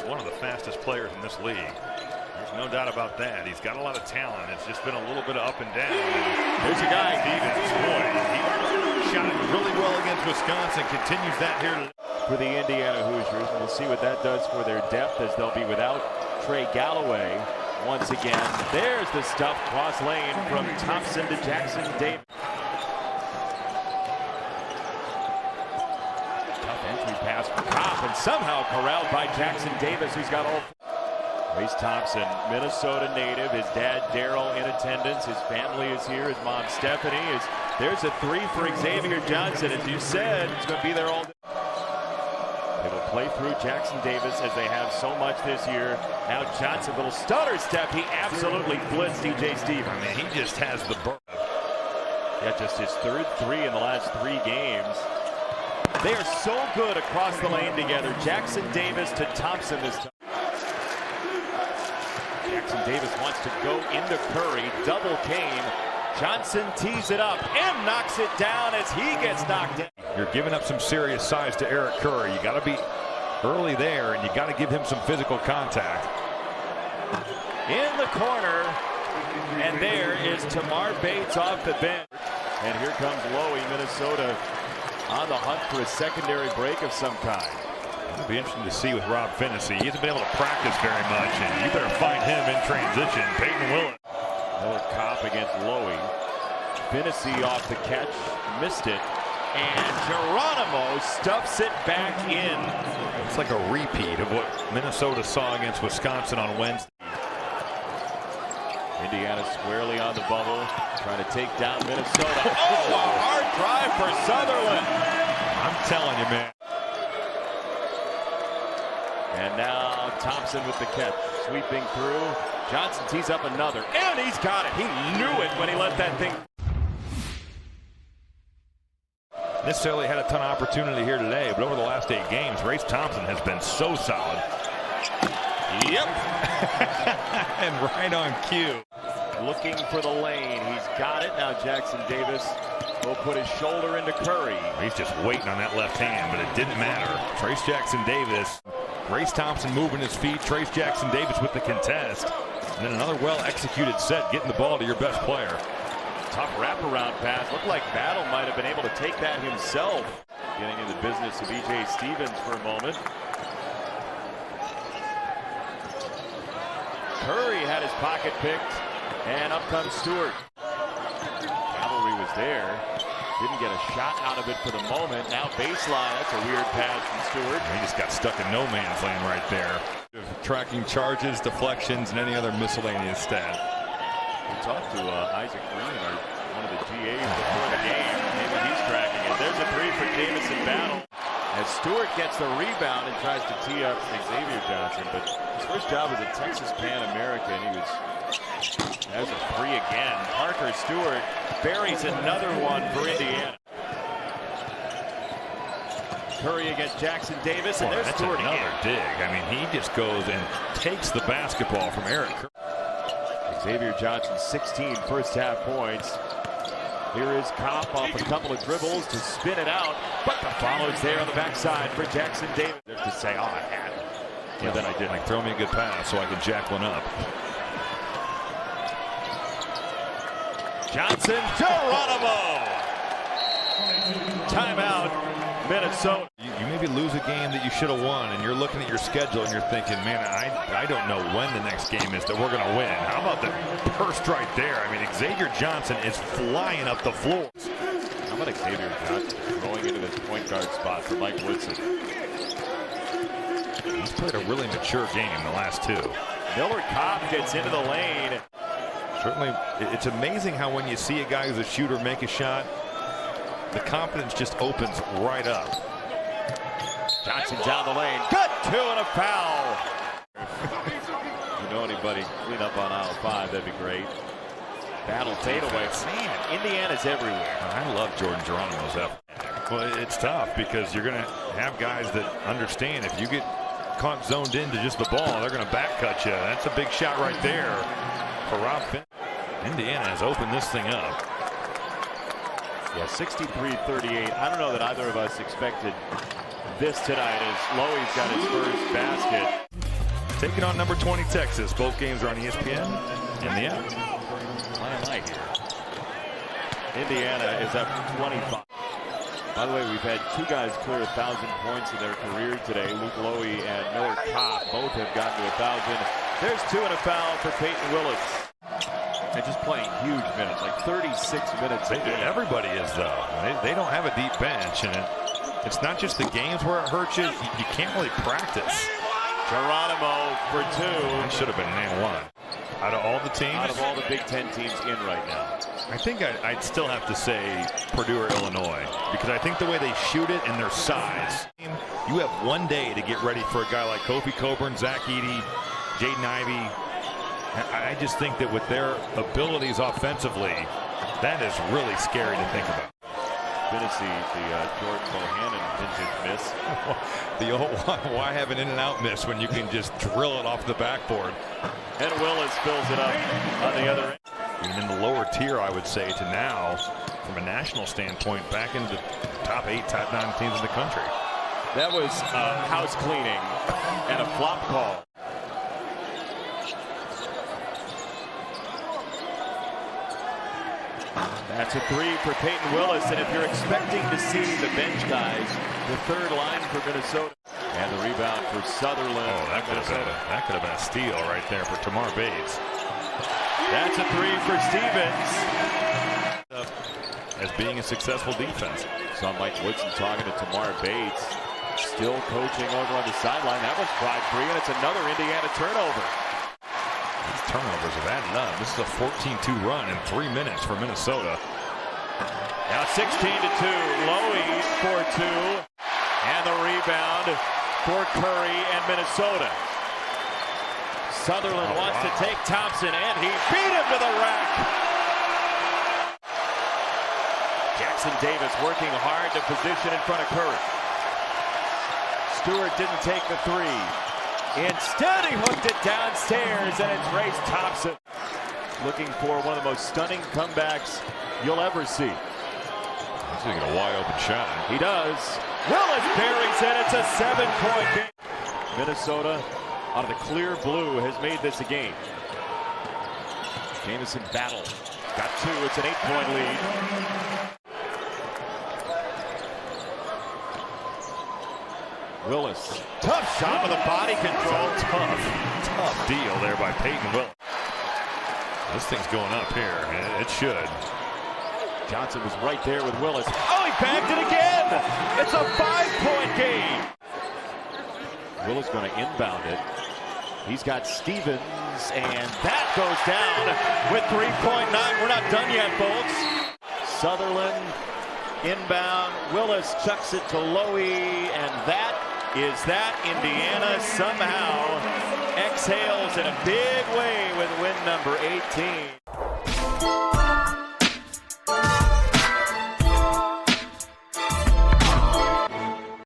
one of the fastest players in this league. There's no doubt about that. He's got a lot of talent. It's just been a little bit of up and down. There's a guy, Stevens, boy, he shot it really well against Wisconsin. Continues that here for the Indiana Hoosiers. We'll see what that does for their depth, as they'll be without Trey Galloway once again. There's the stuff cross lane from Thompson to Jackson Davis. Tough entry pass for Kopp, and somehow corralled by Jackson Davis, who's got all. Race Thompson, Minnesota native. His dad Daryl in attendance. His family is here. His mom Stephanie is. There's a three for Xavier Johnson. As you said, he's going to be there all day. They will play through Jackson Davis, as they have so much this year. Now Johnson, little stutter step. He absolutely blitzed DJ Stevens. I mean, he just has the burn. Yeah, just his third three in the last 3 games. They are so good across the lane together. Jackson Davis to Thompson this time. Jackson Davis wants to go into Curry. Double Kane. Johnson tees it up and knocks it down as he gets knocked down. You're giving up some serious size to Eric Curry. You got to be early there, and you got to give him some physical contact. In the corner, and there is Tamar Bates off the bench. And here comes Lowy, Minnesota, on the hunt for a secondary break of some kind. It'll be interesting to see with Rob Finney. He hasn't been able to practice very much, and you better find him in transition. Peyton Willis. Miller Kopp against Lowy. Finney off the catch, missed it, and Geronimo stuffs it back in. It's like a repeat of what Minnesota saw against Wisconsin on Wednesday. Indiana squarely on the bubble, trying to take down Minnesota. Oh, a hard drive for Sutherland. I'm telling you, man. And now Thompson with the catch, sweeping through. Johnson tees up another, and he's got it. He knew it when he let that thing. Necessarily had a ton of opportunity here today, but over the last 8 games, Race Thompson has been so solid. Yep. And right on cue. Looking for the lane. He's got it. Now Jackson Davis will put his shoulder into Curry. He's just waiting on that left hand, but it didn't matter. Trace Jackson Davis. Race Thompson moving his feet. Trace Jackson Davis with the contest. And then another well-executed set, getting the ball to your best player. Tough wraparound pass. Looked like Battle might have been able to take that himself. Getting in the business of E.J. Stevens for a moment. Curry had his pocket picked, and up comes Stewart. Cavalry was there. Didn't get a shot out of it for the moment. Now baseline. That's a weird pass from Stewart. He just got stuck in no man's land right there. Tracking charges, deflections, and any other miscellaneous stat. We talked to Isaac Green, one of the GAs before the game. Maybe he's tracking it. There's a three for Jamison Battle. As Stewart gets the rebound and tries to tee up Xavier Johnson, but his first job was at Texas Pan America, and he was. There's a three again. Parker Stewart buries another one for Indiana. Curry against Jackson Davis, and there's Stewart another again. dig. I mean, he just goes and takes the basketball from Eric Curry. Xavier Johnson, 16 first half points. Here is Kopp off a couple of dribbles to spin it out, but the follow's there on the backside for Jackson Davis. There's to say, oh, I had it. Yeah, then I didn't. Like, throw me a good pass so I can jack one up. Johnson, Geronimo. Timeout, Minnesota. You maybe lose a game that you should have won, and you're looking at your schedule and you're thinking, man, I don't know when the next game is that we're going to win. How about the burst right there? I mean, Xavier Johnson is flying up the floor. How about Xavier Johnson going into this point guard spot for Mike Woodson? He's played a really mature game the last 2. Miller Kopp gets into the lane. Certainly, it's amazing how when you see a guy who's a shooter make a shot, the confidence just opens right up. Johnson down the lane. Good 2 and a foul. You know anybody clean up on aisle 5, that'd be great. Battle fadeaway. Man, Indiana's everywhere. I love Jordan Geronimo's effort. Well, it's tough because you're going to have guys that understand if you get caught zoned into just the ball, they're going to back cut you. That's a big shot right there for Rob Finney. Indiana has opened this thing up. Yeah, 63-38. I don't know that either of us expected this tonight as Lowy's got his first basket. taking on number 20 Texas. Both games are on ESPN and the app. Why am I here? Indiana is up 25. By the way, we've had two guys clear 1,000 points in their career today. Luke Lowy and Miller Kopp both have gotten to 1,000. There's 2 and a foul for Peyton Willis. And just playing huge minutes, like 36 minutes a game. Everybody is, though. They don't have a deep bench, and it's not just the games where it hurts you. You can't really practice. Geronimo for 2. He should have been named 1. Out of all the teams? Out of all the Big Ten teams in right now. I think I'd still have to say Purdue or Illinois, because I think the way they shoot it and their size. You have one day to get ready for a guy like Kofi Coburn, Zach Edey, Jaden Ivey. I just think that with their abilities offensively, that is really scary to think about. Tennessee, the Jordan Bohannon vintage miss. The old why have an in-and-out miss when you can just drill it off the backboard? And Willis fills it up on the other end. Even in the lower tier, I would say, to now, from a national standpoint, back into the top 8, top 9 teams in the country. That was house cleaning and a flop call. That's a 3 for Peyton Willis, and if you're expecting to see the bench guys, the third line for Minnesota. And the rebound for Sutherland. Oh, that could have been a steal right there for Tamar Bates. That's a 3 for Stevens. As being a successful defense. Saw Mike Woodson talking to Tamar Bates. Still coaching over on the sideline. That was tried free, and it's another Indiana turnover. These turnovers have added up. This is a 14-2 run in 3 minutes for Minnesota. Now 16-2. Lowy for 2. And the rebound for Curry and Minnesota. Sutherland wants to take Thompson, and he beat him to the rack. Jackson Davis working hard to position in front of Curry. Stewart didn't take the 3. Instead, he hooked it downstairs, and it's Race Thompson. Looking for one of the most stunning comebacks you'll ever see. He's going to get a wide open shot. He does. Willis buries it. It's a 7-point game. Minnesota, out of the clear blue, has made this a game. Jamison battle. Got 2. It's an 8-point lead. Willis. Tough shot with the body control. Tough deal there by Peyton Willis. This thing's going up here. It should. Johnson was right there with Willis. Oh, he bagged it again! It's a 5-point game! Willis going to inbound it. He's got Stevens, and that goes down with 3.9. We're not done yet, folks. Sutherland, inbound. Willis chucks it to Lowy, and that is that. Indiana somehow exhales in a big way with win number 18.